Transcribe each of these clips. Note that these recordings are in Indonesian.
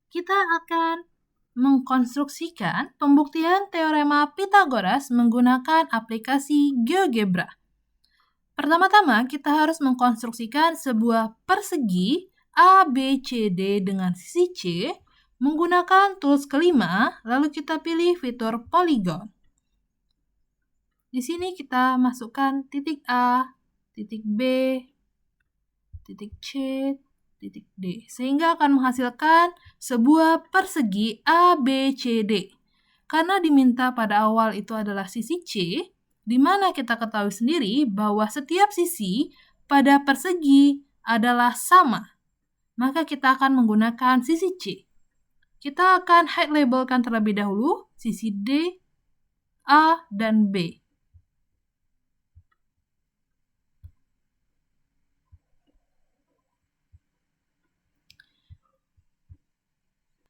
kita akan mengkonstruksikan pembuktian teorema Pythagoras menggunakan aplikasi GeoGebra. Pertama-tama, kita harus mengkonstruksikan sebuah persegi ABCD dengan sisi C menggunakan tools kelima, lalu kita pilih fitur polygon. Di sini kita masukkan titik A, titik B, titik C, titik D, sehingga akan menghasilkan sebuah persegi ABCD. Karena diminta pada awal itu adalah sisi C, di mana kita ketahui sendiri bahwa setiap sisi pada persegi adalah sama, maka kita akan menggunakan sisi C. Kita akan hide labelkan terlebih dahulu sisi D, A, dan B.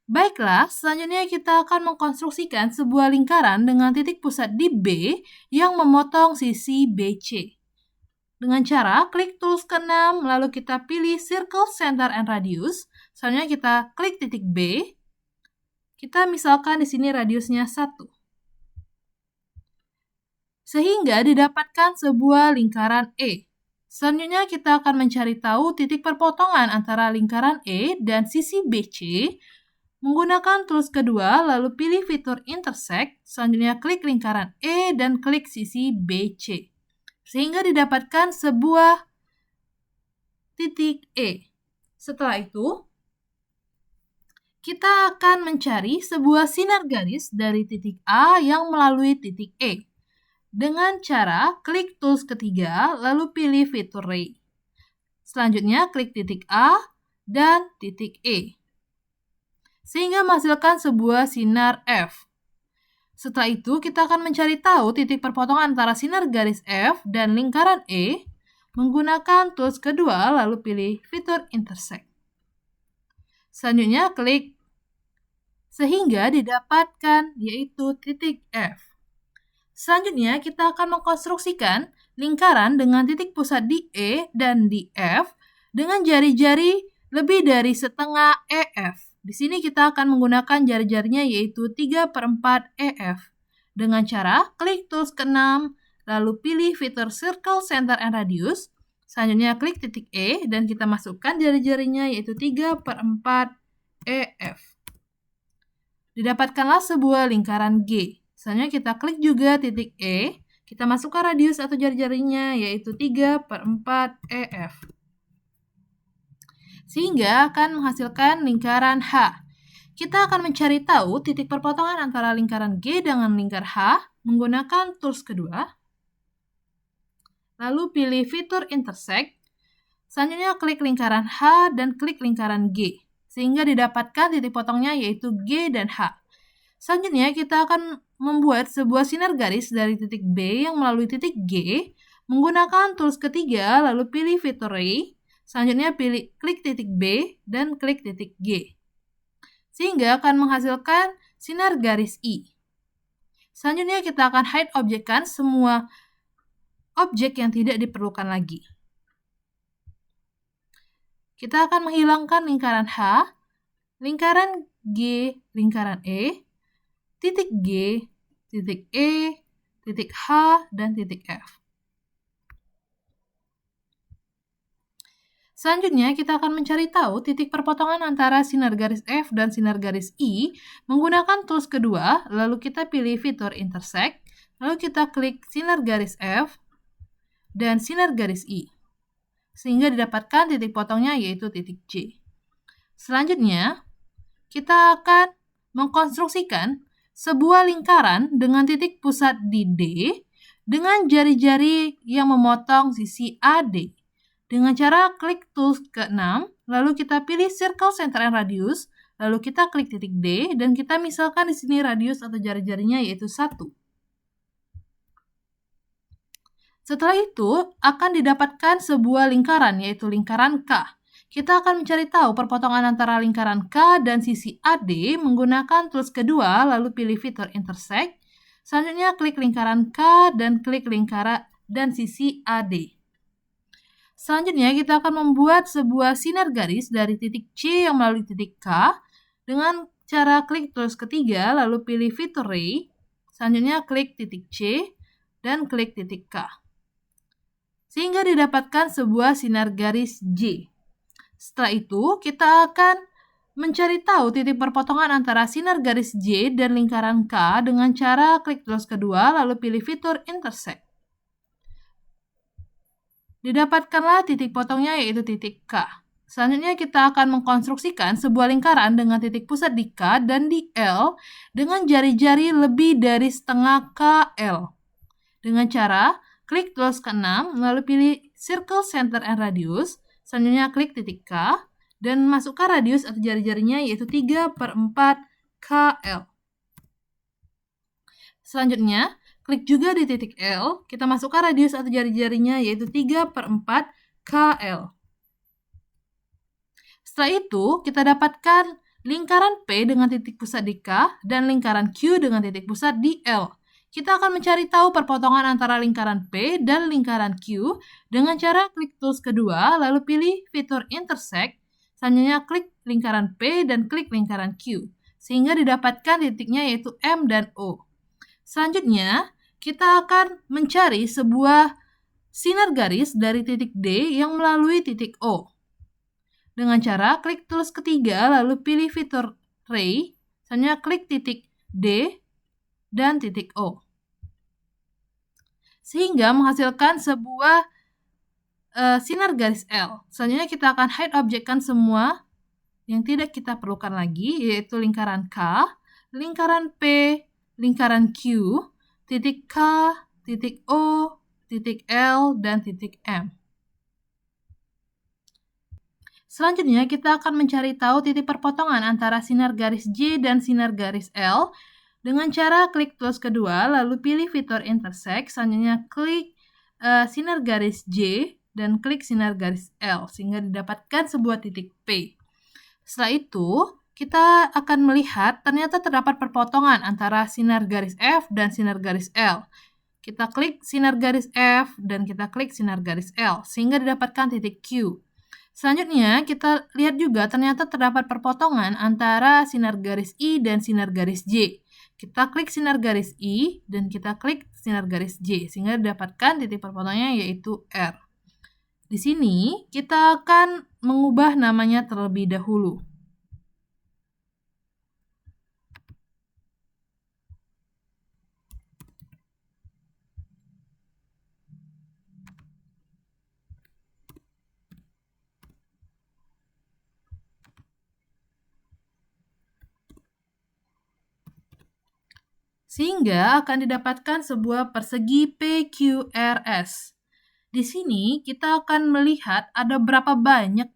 Baiklah, selanjutnya kita akan mengkonstruksikan sebuah lingkaran dengan titik pusat di B yang memotong sisi BC. Dengan cara klik tools ke-6, lalu kita pilih Circle Center and Radius. Selanjutnya kita klik titik B. Kita misalkan di sini radiusnya 1. Sehingga didapatkan sebuah lingkaran E. Selanjutnya kita akan mencari tahu titik perpotongan antara lingkaran E dan sisi BC. Menggunakan tools kedua, lalu pilih fitur intersect, selanjutnya klik lingkaran E dan klik sisi BC. Sehingga didapatkan sebuah titik E. Setelah itu, kita akan mencari sebuah sinar garis dari titik A yang melalui titik E. Dengan cara klik tools ketiga, lalu pilih fitur ray. Selanjutnya klik titik A dan titik E, sehingga menghasilkan sebuah sinar F. Setelah itu, kita akan mencari tahu titik perpotongan antara sinar garis F dan lingkaran E menggunakan tools kedua, lalu pilih fitur intersect. Selanjutnya, klik sehingga didapatkan yaitu titik F. Selanjutnya, kita akan mengkonstruksikan lingkaran dengan titik pusat di E dan di F dengan jari-jari lebih dari setengah EF. Di sini kita akan menggunakan jari-jarinya yaitu 3/4 EF. Dengan cara klik tools ke-6, lalu pilih fitur Circle Center and Radius. Selanjutnya klik titik E dan kita masukkan jari-jarinya yaitu 3/4 EF. Didapatkanlah sebuah lingkaran G. Selanjutnya kita klik juga titik E, kita masukkan radius atau jari-jarinya yaitu 3/4 EF. Sehingga akan menghasilkan lingkaran H. Kita akan mencari tahu titik perpotongan antara lingkaran G dengan lingkar H menggunakan tools kedua. Lalu pilih fitur intersect. Selanjutnya klik lingkaran H dan klik lingkaran G. Sehingga didapatkan titik potongnya yaitu G dan H. Selanjutnya kita akan membuat sebuah sinar garis dari titik B yang melalui titik G menggunakan tools ketiga, lalu pilih fitur ray. Selanjutnya klik titik B dan klik titik G. Sehingga akan menghasilkan sinar garis I. Selanjutnya kita akan hide objekkan semua objek yang tidak diperlukan lagi. Kita akan menghilangkan lingkaran H, lingkaran G, lingkaran E, titik G, titik E, titik H, dan titik F. Selanjutnya, kita akan mencari tahu titik perpotongan antara sinar garis F dan sinar garis I menggunakan tools kedua, lalu kita pilih fitur intersect, lalu kita klik sinar garis F dan sinar garis I, sehingga didapatkan titik potongnya yaitu titik C. Selanjutnya, kita akan mengkonstruksikan sebuah lingkaran dengan titik pusat di D dengan jari-jari yang memotong sisi AD. Dengan cara klik tools ke-6, lalu kita pilih Circle Center and Radius, lalu kita klik titik D, dan kita misalkan di sini radius atau jari-jarinya yaitu 1. Setelah itu, akan didapatkan sebuah lingkaran yaitu lingkaran K. Kita akan mencari tahu perpotongan antara lingkaran K dan sisi AD menggunakan tools kedua, lalu pilih fitur intersect. Selanjutnya klik lingkaran K dan klik lingkaran dan sisi AD. Selanjutnya kita akan membuat sebuah sinar garis dari titik C yang melalui titik K dengan cara klik tools ketiga, lalu pilih fitur ray, selanjutnya klik titik C, dan klik titik K. Sehingga didapatkan sebuah sinar garis J. Setelah itu, kita akan mencari tahu titik perpotongan antara sinar garis J dan lingkaran K dengan cara klik tools kedua, lalu pilih fitur intersect. Didapatkanlah titik potongnya yaitu titik K. Selanjutnya kita akan mengkonstruksikan sebuah lingkaran dengan titik pusat di K dan di L dengan jari-jari lebih dari setengah KL. Dengan cara klik tools ke-6, lalu pilih circle center and radius, selanjutnya klik titik K, dan masukkan radius atau jari-jarinya yaitu 3/4 KL. Selanjutnya, klik juga di titik L, kita masukkan radius atau jari-jarinya yaitu 3/4 KL. Setelah itu, kita dapatkan lingkaran P dengan titik pusat di K dan lingkaran Q dengan titik pusat di L. Kita akan mencari tahu perpotongan antara lingkaran P dan lingkaran Q dengan cara klik tools kedua, lalu pilih fitur intersect, selanjutnya klik lingkaran P dan klik lingkaran Q, sehingga didapatkan titiknya yaitu M dan O. Selanjutnya, kita akan mencari sebuah sinar garis dari titik D yang melalui titik O. Dengan cara klik tools ketiga, lalu pilih fitur ray, selanjutnya klik titik D dan titik O. Sehingga menghasilkan sebuah sinar garis L. Selanjutnya kita akan hide objekkan semua yang tidak kita perlukan lagi, yaitu lingkaran K, lingkaran P, lingkaran Q, titik K, titik O, titik L, dan titik M. Selanjutnya, kita akan mencari tahu titik perpotongan antara sinar garis J dan sinar garis L dengan cara klik tools kedua, lalu pilih fitur intersect, selanjutnya klik sinar garis J dan klik sinar garis L, sehingga didapatkan sebuah titik P. Setelah itu, kita akan melihat ternyata terdapat perpotongan antara sinar garis F dan sinar garis L. Kita klik sinar garis F dan kita klik sinar garis L, sehingga didapatkan titik Q. Selanjutnya, kita lihat juga ternyata terdapat perpotongan antara sinar garis I dan sinar garis J. Kita klik sinar garis I dan kita klik sinar garis J, sehingga didapatkan titik perpotongnya yaitu R. Di sini, kita akan mengubah namanya terlebih dahulu. Sehingga akan didapatkan sebuah persegi PQRS. Di sini kita akan melihat ada berapa banyak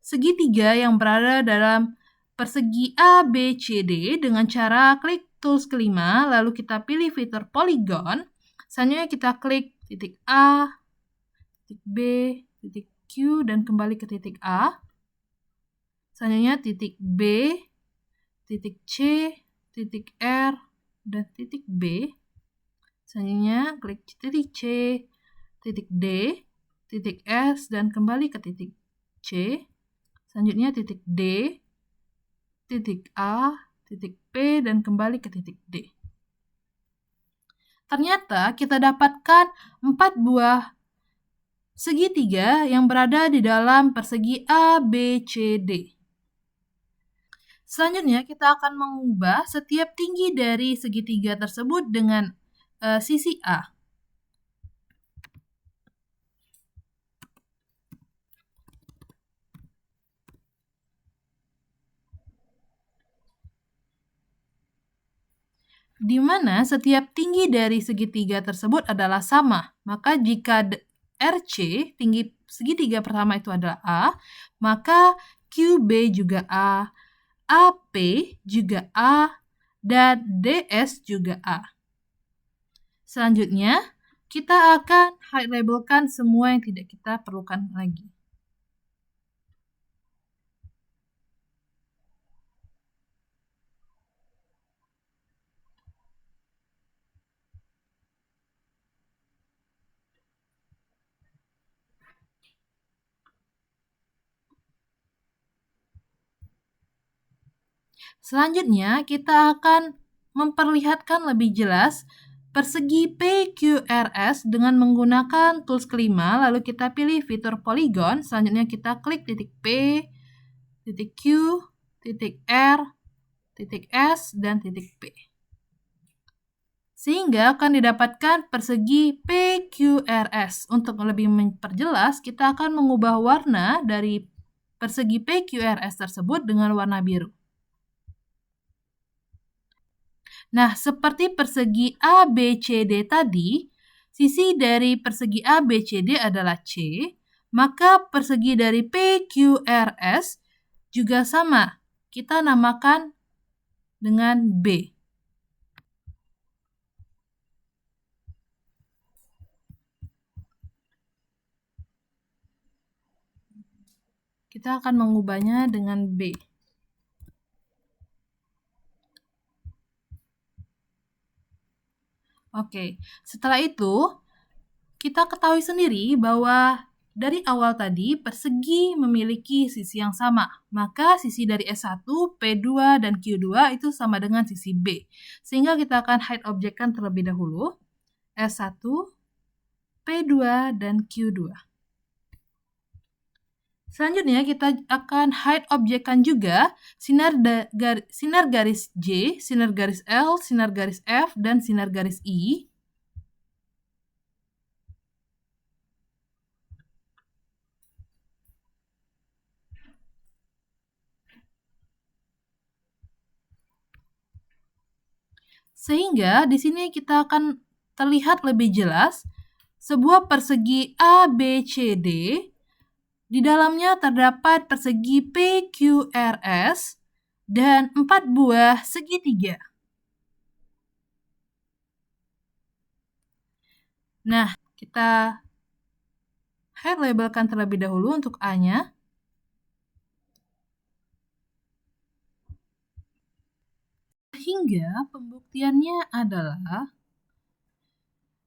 segitiga yang berada dalam persegi ABCD dengan cara klik tools kelima, lalu kita pilih fitur polygon, selanjutnya kita klik titik A, titik B, titik Q, dan kembali ke titik A. Selanjutnya titik B, titik C, titik R, dan titik B. Selanjutnya klik titik C, titik D, titik S, dan kembali ke titik C. Selanjutnya titik D, titik A, titik P, dan kembali ke titik D. Ternyata kita dapatkan 4 buah segitiga yang berada di dalam persegi ABCD. Selanjutnya, kita akan mengubah setiap tinggi dari segitiga tersebut dengan sisi A. Di mana setiap tinggi dari segitiga tersebut adalah sama. Maka jika RC, tinggi segitiga pertama itu adalah A, maka QB juga A, AP juga A, dan DS juga A. Selanjutnya, kita akan hide labelkan semua yang tidak kita perlukan lagi. Selanjutnya, kita akan memperlihatkan lebih jelas persegi PQRS dengan menggunakan tools kelima, lalu kita pilih fitur polygon. Selanjutnya kita klik titik P, titik Q, titik R, titik S, dan titik P. Sehingga akan didapatkan persegi PQRS. Untuk lebih memperjelas, kita akan mengubah warna dari persegi PQRS tersebut dengan warna biru. Nah, seperti persegi ABCD tadi, sisi dari persegi ABCD adalah C, maka persegi dari PQRS juga sama. Kita namakan dengan B. Kita akan mengubahnya dengan B. Oke, setelah itu kita ketahui sendiri bahwa dari awal tadi persegi memiliki sisi yang sama. Maka sisi dari S1, P2, dan Q2 itu sama dengan sisi B. Sehingga kita akan hide objekkan terlebih dahulu S1, P2, dan Q2. Selanjutnya kita akan hide objekkan juga sinar garis J, sinar garis L, sinar garis F, dan sinar garis I. Sehingga di sini kita akan terlihat lebih jelas sebuah persegi ABCD. Di dalamnya terdapat persegi PQRS dan 4 buah segitiga. Nah, kita hide labelkan terlebih dahulu untuk A-nya. Sehingga pembuktiannya adalah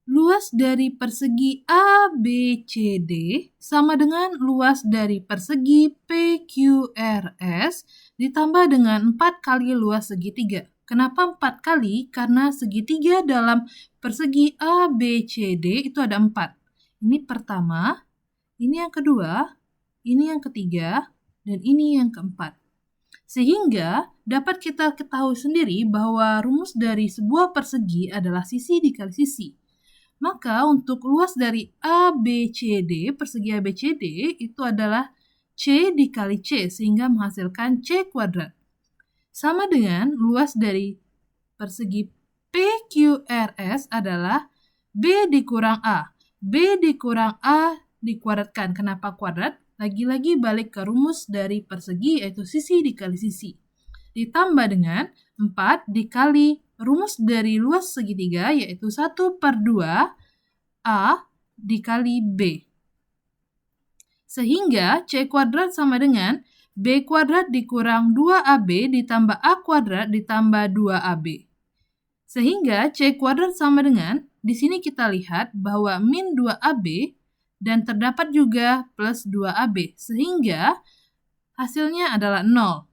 luas dari persegi ABCD sama dengan luas dari persegi PQRS ditambah dengan 4 kali luas segitiga. Kenapa 4 kali? Karena segitiga dalam persegi ABCD itu ada 4. Ini pertama, ini yang kedua, ini yang ketiga, dan ini yang keempat. Sehingga dapat kita ketahui sendiri bahwa rumus dari sebuah persegi adalah sisi dikali sisi. Maka untuk luas dari ABCD, persegi ABCD itu adalah C dikali C, sehingga menghasilkan C kuadrat. Sama dengan luas dari persegi PQRS adalah B dikurang A. B dikurang A dikuadratkan. Kenapa kuadrat? Lagi-lagi balik ke rumus dari persegi, yaitu sisi dikali sisi. Ditambah dengan 4 dikali rumus dari luas segitiga, yaitu 1/2 A dikali B. Sehingga C kuadrat sama dengan B kuadrat dikurang 2AB ditambah A kuadrat ditambah 2AB. Sehingga C kuadrat sama dengan, di sini kita lihat bahwa min 2AB dan terdapat juga plus 2AB. Sehingga hasilnya adalah 0.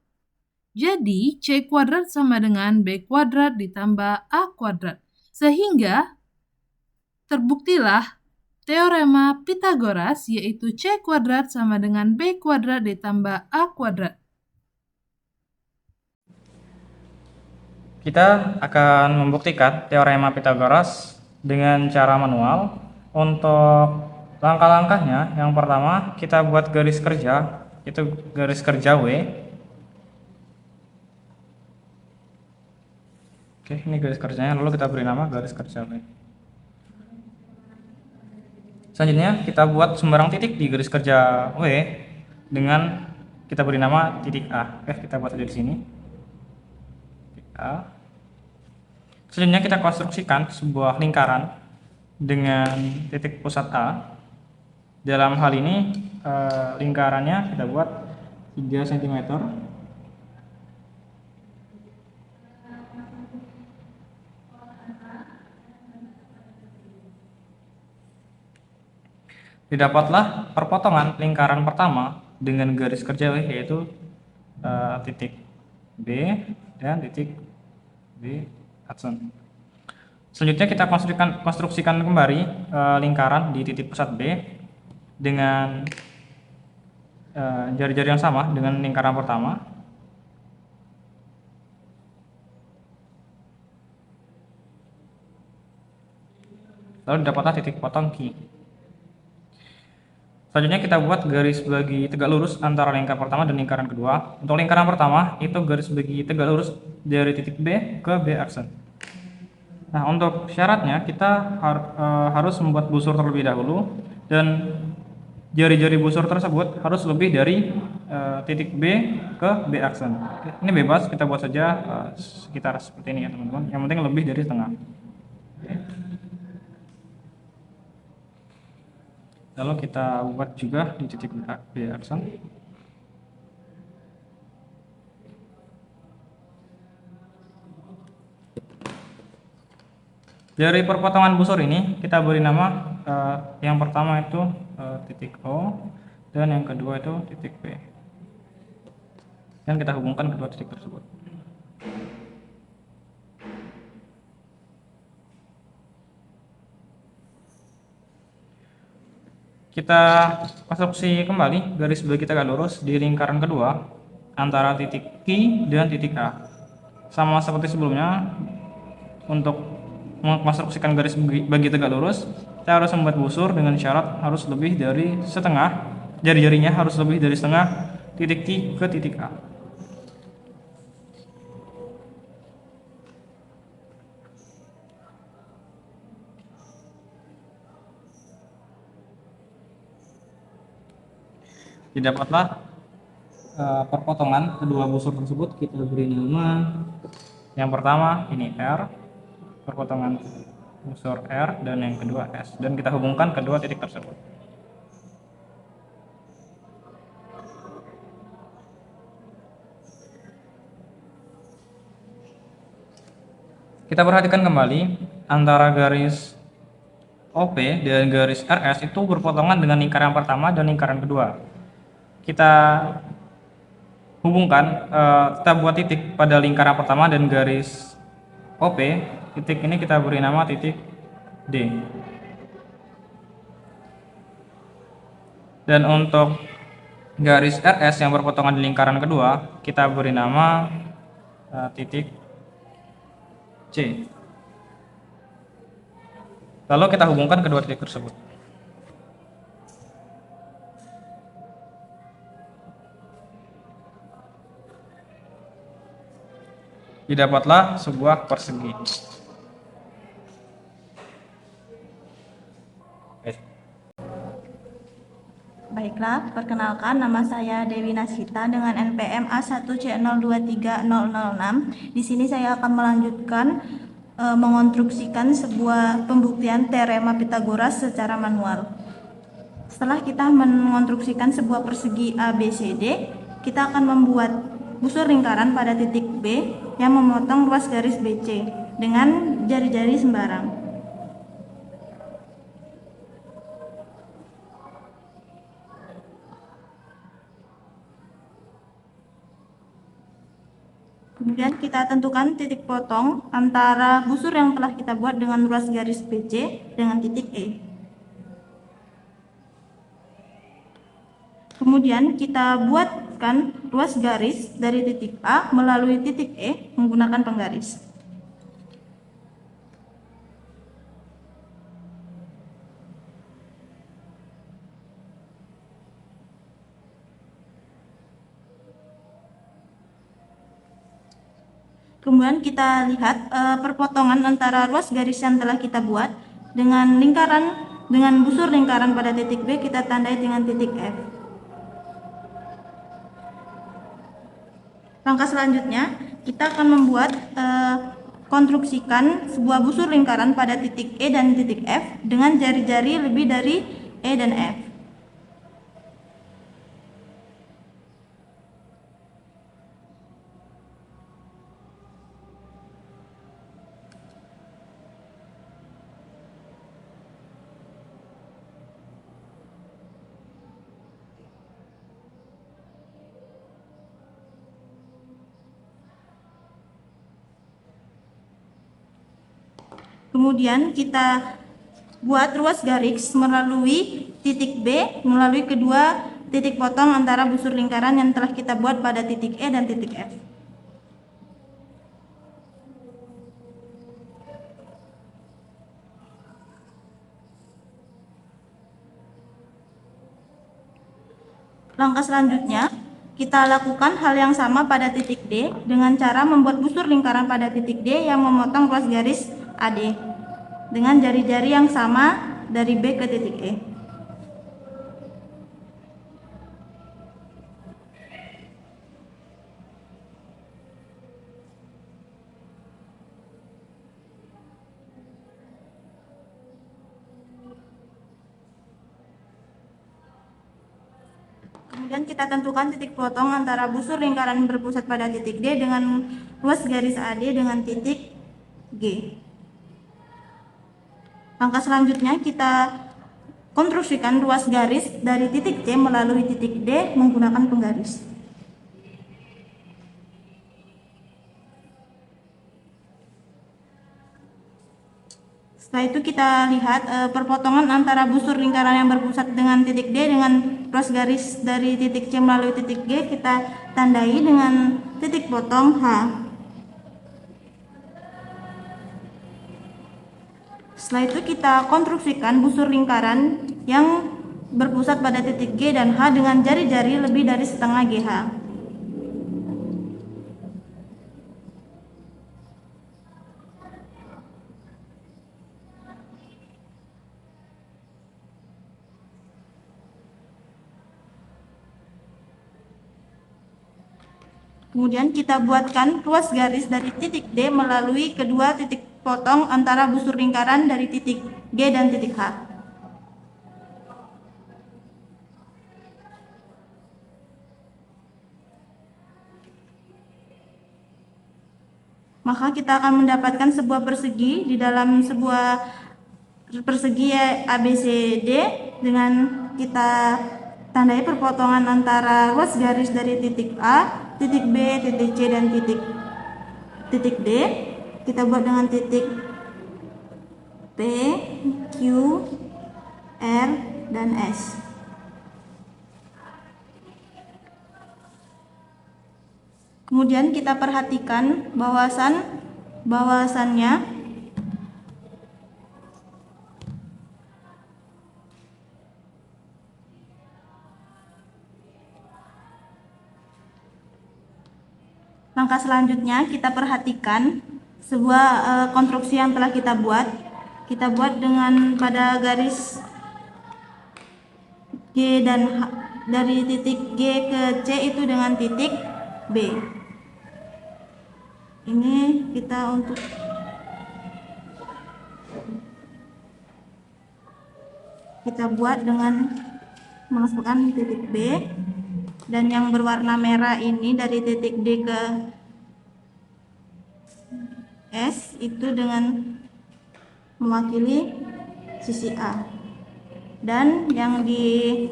Jadi, C kuadrat sama dengan B kuadrat ditambah A kuadrat. Sehingga, terbuktilah teorema Pythagoras, yaitu C kuadrat sama dengan B kuadrat ditambah A kuadrat. Kita akan membuktikan teorema Pythagoras dengan cara manual. Untuk langkah-langkahnya, yang pertama kita buat garis kerja, itu garis kerja W. Oke, ini garis kerjanya, lalu kita beri nama garis kerja W. Selanjutnya kita buat sembarang titik di garis kerja W dengan kita beri nama titik A. Oke, kita buat aja di sini. Titik A. Selanjutnya kita konstruksikan sebuah lingkaran dengan titik pusat A. Dalam hal ini lingkarannya kita buat 3 cm. Didapatlah perpotongan lingkaran pertama dengan garis kerja W, yaitu titik B dan titik B adson. Selanjutnya kita konstruksikan kembali lingkaran di titik pusat B dengan jari-jari yang sama dengan lingkaran pertama. Lalu dapatlah titik potong Q. Selanjutnya kita buat garis bagi tegak lurus antara lingkaran pertama dan lingkaran kedua. Untuk lingkaran pertama itu garis bagi tegak lurus dari titik B ke B aksen. Nah, untuk syaratnya kita harus membuat busur terlebih dahulu dan jari-jari busur tersebut harus lebih dari titik B ke B aksen. Ini bebas, kita buat saja sekitar seperti ini ya teman-teman. Yang penting lebih dari setengah. Lalu kita buat juga di titik B aksen. Dari perpotongan busur ini kita beri nama yang pertama itu titik O dan yang kedua itu titik B. Dan kita hubungkan kedua titik tersebut. Kita konstruksi kembali garis bagi tegak lurus di lingkaran kedua antara titik Q dan titik A. Sama seperti sebelumnya, untuk mengkonstruksikan garis bagi tegak lurus, kita harus membuat busur dengan syarat harus lebih dari setengah, jari-jarinya harus lebih dari setengah titik Q ke titik A. Didapatlah perpotongan kedua busur tersebut. Kita beri nama yang pertama ini R, perpotongan busur R, dan yang kedua S, dan kita hubungkan kedua titik tersebut. Kita perhatikan kembali antara garis OP dan garis RS itu berpotongan dengan lingkaran pertama dan lingkaran kedua. Kita hubungkan, kita buat titik pada lingkaran pertama dan garis OP. Titik ini kita beri nama titik D. Dan untuk garis RS yang berpotongan di lingkaran kedua kita beri nama titik C. Lalu kita hubungkan kedua titik tersebut. Didapatlah sebuah persegi. Baiklah, perkenalkan nama saya Dewi Nasita dengan NPM A1C023006. Di sini saya akan melanjutkan mengonstruksikan sebuah pembuktian teorema Pitagoras secara manual. Setelah kita mengonstruksikan sebuah persegi ABCD, kita akan membuat busur lingkaran pada titik B yang memotong ruas garis BC dengan jari-jari sembarang. Kemudian kita tentukan titik potong antara busur yang telah kita buat dengan ruas garis BC dengan titik E. Kemudian kita buatkan ruas garis dari titik A melalui titik E menggunakan penggaris. Kemudian kita lihat perpotongan antara ruas garis yang telah kita buat dengan busur lingkaran pada titik B kita tandai dengan titik F. Langkah selanjutnya kita akan membuat konstruksikan sebuah busur lingkaran pada titik E dan titik F dengan jari-jari lebih dari E dan F. Kemudian kita buat ruas garis melalui titik B melalui kedua titik potong antara busur lingkaran yang telah kita buat pada titik E dan titik F. Langkah selanjutnya, kita lakukan hal yang sama pada titik D dengan cara membuat busur lingkaran pada titik D yang memotong ruas garis AD dengan jari-jari yang sama dari B ke titik E. Kemudian kita tentukan titik potong antara busur lingkaran berpusat pada titik D dengan ruas garis AD dengan titik G. Langkah selanjutnya kita konstruksikan ruas garis dari titik C melalui titik D menggunakan penggaris. Setelah itu kita lihat perpotongan antara busur lingkaran yang berpusat dengan titik D dengan ruas garis dari titik C melalui titik G kita tandai dengan titik potong H. Setelah itu kita konstruksikan busur lingkaran yang berpusat pada titik G dan H dengan jari-jari lebih dari setengah GH. Kemudian kita buatkan ruas garis dari titik D melalui kedua titik potong antara busur lingkaran dari titik G dan titik H. Maka kita akan mendapatkan sebuah persegi di dalam sebuah persegi ABCD dengan kita tandai perpotongan antara ruas garis dari titik A, titik B, titik C, dan titik D. Kita buat dengan titik P, Q, R, dan S. Kemudian kita perhatikan bahwasannya langkah selanjutnya kita perhatikan sebuah konstruksi yang telah kita buat. Kita buat dengan pada garis G dan H, dari titik G ke C itu dengan titik B. Ini kita untuk kita buat dengan memasukkan titik B, dan yang berwarna merah ini dari titik D ke S itu dengan mewakili sisi A, dan yang di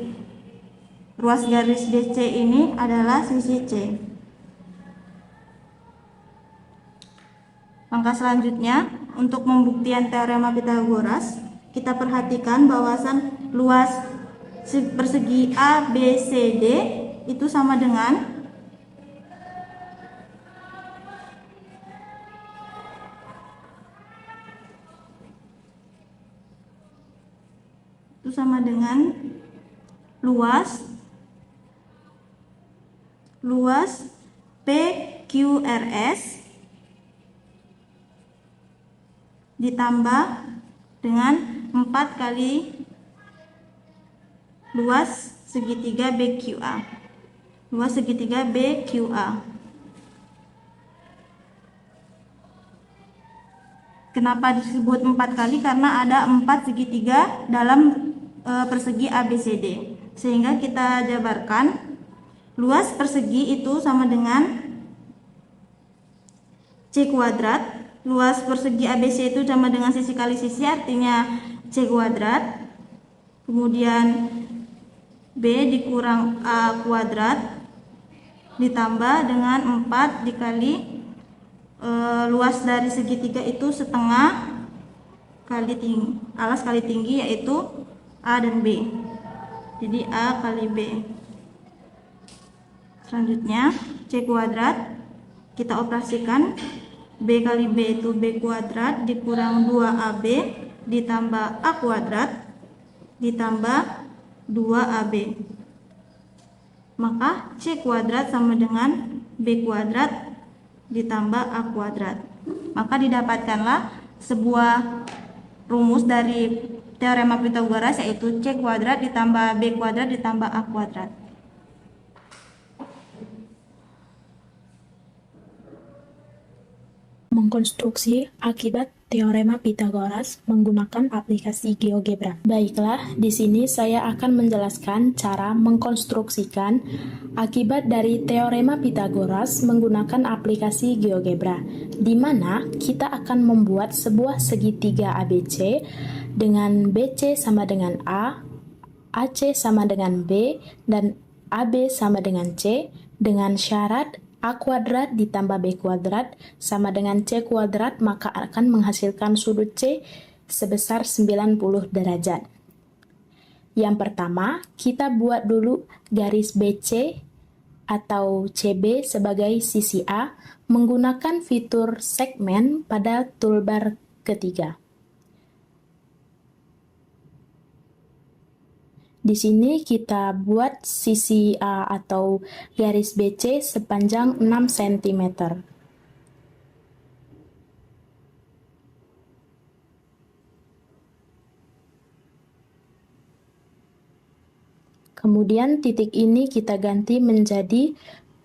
ruas garis DC ini adalah sisi C. Langkah selanjutnya untuk pembuktian teorema Pitagoras, kita perhatikan bahwasan luas persegi ABCD itu sama dengan luas PQRS ditambah dengan 4 kali luas segitiga BQA. Luas segitiga BQA. Kenapa disebut 4 kali? Karena ada 4 segitiga dalam persegi ABCD. Sehingga kita jabarkan luas persegi itu sama dengan C kuadrat. Luas persegi ABC itu sama dengan sisi kali sisi, artinya C kuadrat. Kemudian B dikurang A kuadrat ditambah dengan 4 dikali luas dari segitiga itu setengah alas kali tinggi yaitu A dan B. Jadi A kali B. Selanjutnya C kuadrat kita operasikan. B kali B itu B kuadrat dikurang 2AB ditambah A kuadrat ditambah 2AB. Maka C kuadrat sama dengan B kuadrat ditambah A kuadrat. Maka didapatkanlah sebuah rumus dari teorema Pythagoras, yaitu C kuadrat ditambah B kuadrat ditambah A kuadrat. Mengkonstruksi akibat teorema Pythagoras menggunakan aplikasi GeoGebra. Baiklah, di sini saya akan menjelaskan cara mengkonstruksikan akibat dari teorema Pythagoras menggunakan aplikasi GeoGebra, di mana kita akan membuat sebuah segitiga ABC dengan BC sama dengan A, AC sama dengan B, dan AB sama dengan C dengan syarat A kuadrat ditambah B kuadrat sama dengan C kuadrat, maka akan menghasilkan sudut C sebesar 90 derajat. Yang pertama, kita buat dulu garis BC atau CB sebagai sisi A menggunakan fitur segmen pada toolbar ketiga. Di sini kita buat sisi A atau garis BC sepanjang 6 cm. Kemudian titik ini kita ganti menjadi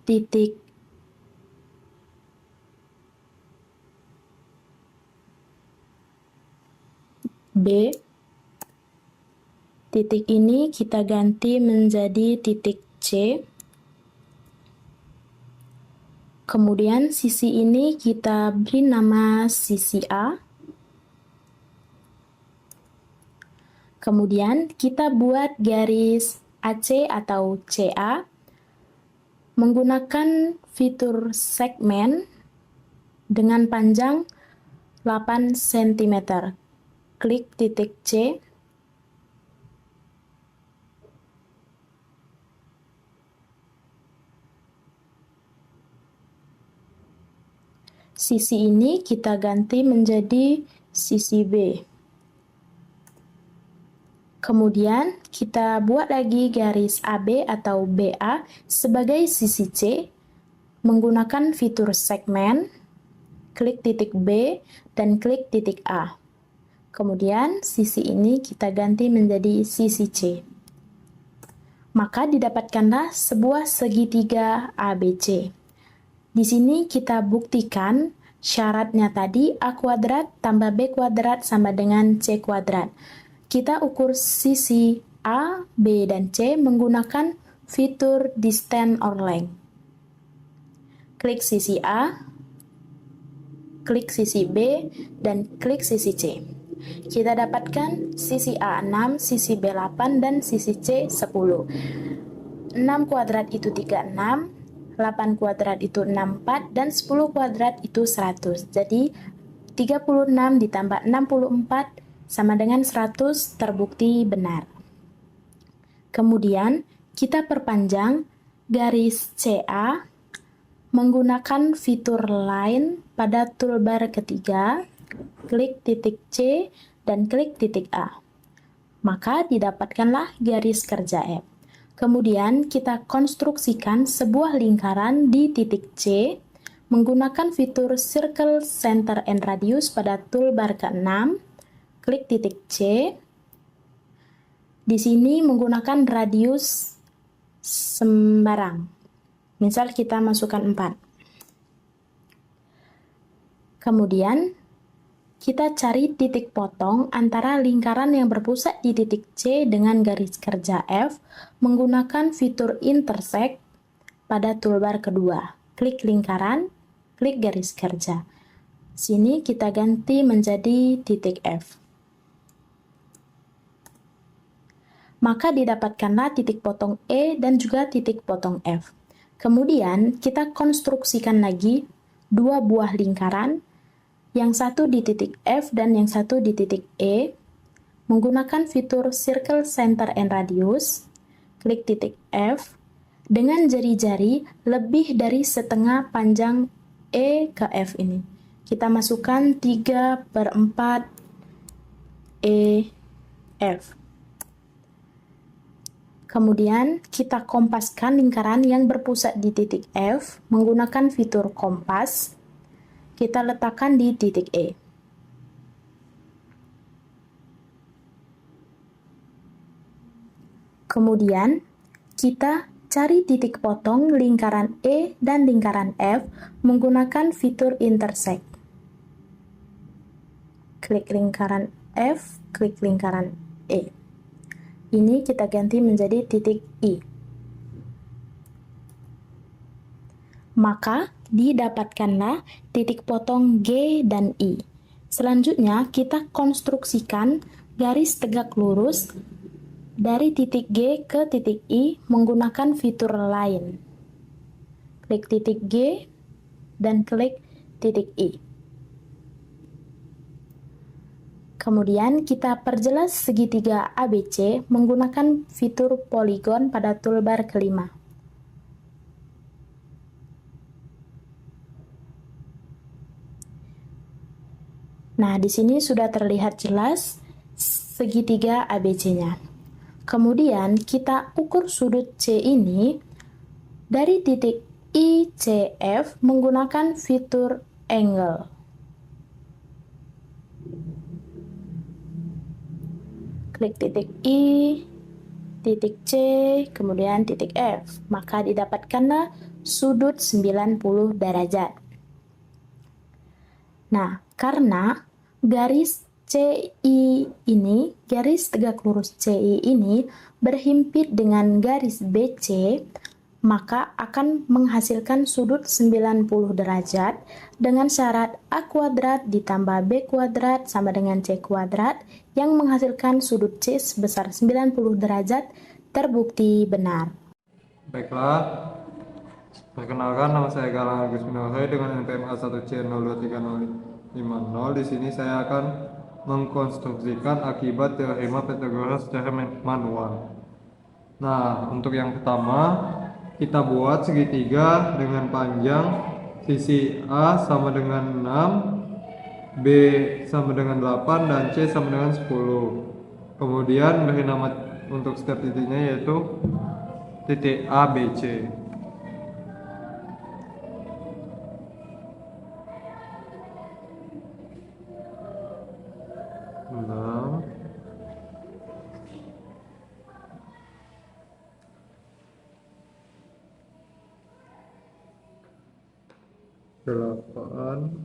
titik B. Titik ini kita ganti menjadi titik C. Kemudian sisi ini kita beri nama sisi A. Kemudian kita buat garis AC atau CA menggunakan fitur segmen dengan panjang 8 cm. Klik titik C. Sisi ini kita ganti menjadi sisi B. Kemudian kita buat lagi garis AB atau BA sebagai sisi C menggunakan fitur segmen, klik titik B dan klik titik A. Kemudian sisi ini kita ganti menjadi sisi C. Maka didapatkanlah sebuah segitiga ABC. Di sini kita buktikan syaratnya tadi A kuadrat tambah B kuadrat sama dengan C kuadrat. Kita ukur sisi A, B, dan C menggunakan fitur distance or length. Klik sisi A, klik sisi B, dan klik sisi C. Kita dapatkan sisi A 6, sisi B 8, dan sisi C 10. 6 kuadrat itu 36. 8 kuadrat itu 64 dan 10 kuadrat itu 100. Jadi 36 ditambah 64 sama dengan 100 terbukti benar. Kemudian kita perpanjang garis CA menggunakan fitur line pada toolbar ketiga, klik titik C dan klik titik A. Maka didapatkanlah garis kerja F. Kemudian kita konstruksikan sebuah lingkaran di titik C menggunakan fitur Circle Center and Radius pada toolbar ke-6. Klik titik C. Di sini menggunakan radius sembarang. Misal kita masukkan 4. Kemudian kita cari titik potong antara lingkaran yang berpusat di titik C dengan garis kerja F menggunakan fitur intersect pada toolbar kedua. Klik lingkaran, klik garis kerja. Sini kita ganti menjadi titik F. Maka didapatkanlah titik potong E dan juga titik potong F. Kemudian kita konstruksikan lagi dua buah lingkaran yang satu di titik F dan yang satu di titik E, menggunakan fitur Circle Center and Radius, klik titik F, dengan jari-jari lebih dari setengah panjang E ke F ini. Kita masukkan 3/4 E, F. Kemudian kita kompaskan lingkaran yang berpusat di titik F menggunakan fitur kompas. Kita letakkan di titik E. Kemudian kita cari titik potong lingkaran E dan lingkaran F menggunakan fitur intersect. Klik lingkaran F, klik lingkaran E. Ini kita ganti menjadi titik I. Maka didapatkanlah titik potong G dan I. Selanjutnya kita konstruksikan garis tegak lurus dari titik G ke titik I menggunakan fitur line. Klik titik G dan klik titik I. Kemudian kita perjelas segitiga ABC menggunakan fitur polygon pada toolbar kelima. Nah, di sini sudah terlihat jelas segitiga ABC-nya. Kemudian kita ukur sudut C ini dari titik ICF menggunakan fitur angle. Klik titik I, titik C, kemudian titik F, maka didapatkanlah sudut 90 derajat. Nah, karena garis CI ini, garis tegak lurus CI ini berhimpit dengan garis BC, maka akan menghasilkan sudut 90 derajat dengan syarat A kuadrat ditambah B kuadrat sama dengan C kuadrat yang menghasilkan sudut C sebesar 90 derajat terbukti benar. Baiklah, perkenalkan nama saya Galang Agus Minohoi dengan NPM A1C023050. Di sini saya akan mengkonstruksikan akibat teorema Pythagoras secara manual. Nah, untuk yang pertama, kita buat segitiga dengan panjang sisi A sama dengan 6, B sama dengan 8, dan C sama dengan 10. Kemudian beri nama untuk setiap titiknya yaitu titik A, B, C. Nah, 8,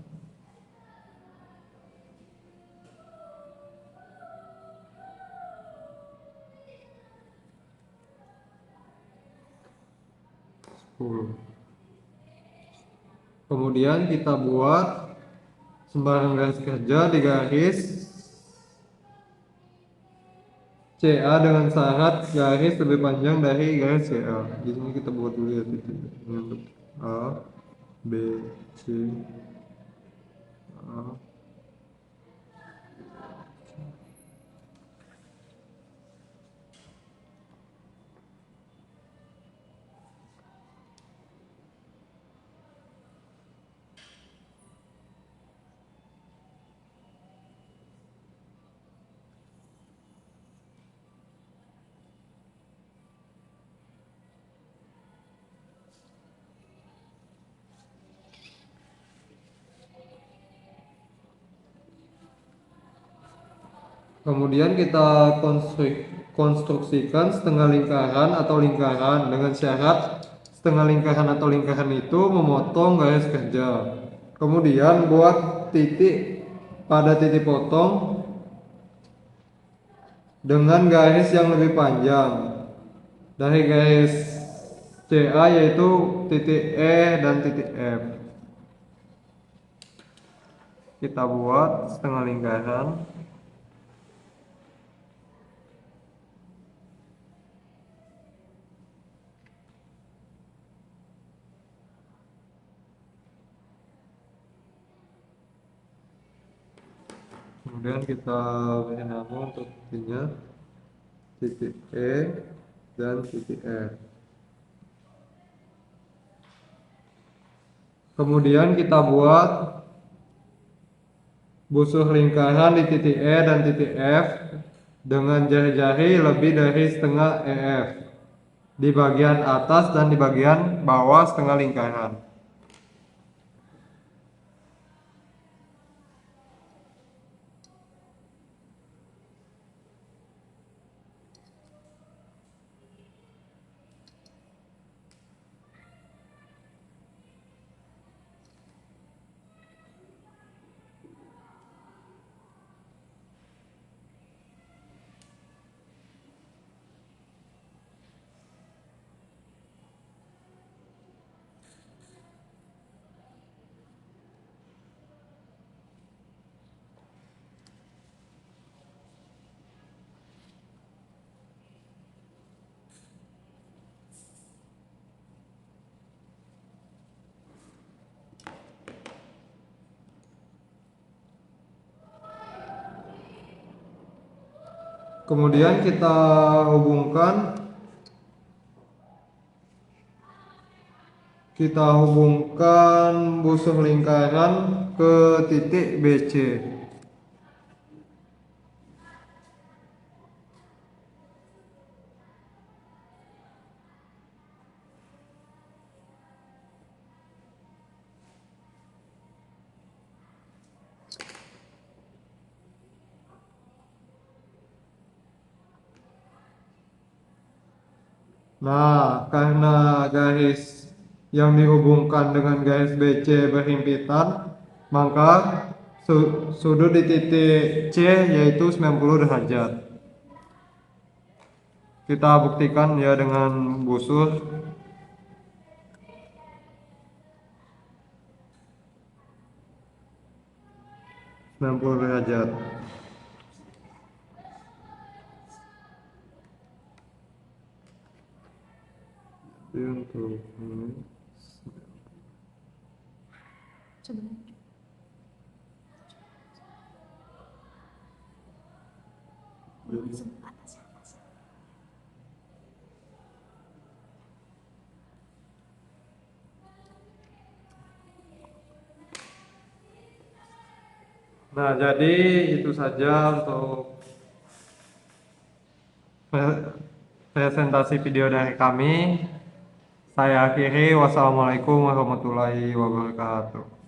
10. Kemudian kita buat sembarang garis kerja di garis CA dengan syarat garis lebih panjang dari garis CA. Di sini kita buat dulu ya titik A, B, C, A. Kemudian kita konstruksikan setengah lingkaran atau lingkaran dengan syarat setengah lingkaran atau lingkaran itu memotong garis kerja. Kemudian buat titik pada titik potong dengan garis yang lebih panjang dari garis CA yaitu titik E dan titik F. Kita buat setengah lingkaran. Kemudian kita beri nama untuk titiknya titik E dan titik F. Kemudian kita buat busur lingkaran di titik E dan titik F dengan jari-jari lebih dari setengah EF di bagian atas dan di bagian bawah setengah lingkaran. Kemudian kita hubungkan busur lingkaran ke titik BC. Nah, karena garis yang dihubungkan dengan garis BC berhimpitan, maka sudut di titik C yaitu 90 derajat. Kita buktikan ya dengan busur. derajat. Jadi untuk ini Nah, jadi itu saja untuk presentasi video dari kami. Saya akhiri, wassalamualaikum warahmatullahi wabarakatuh.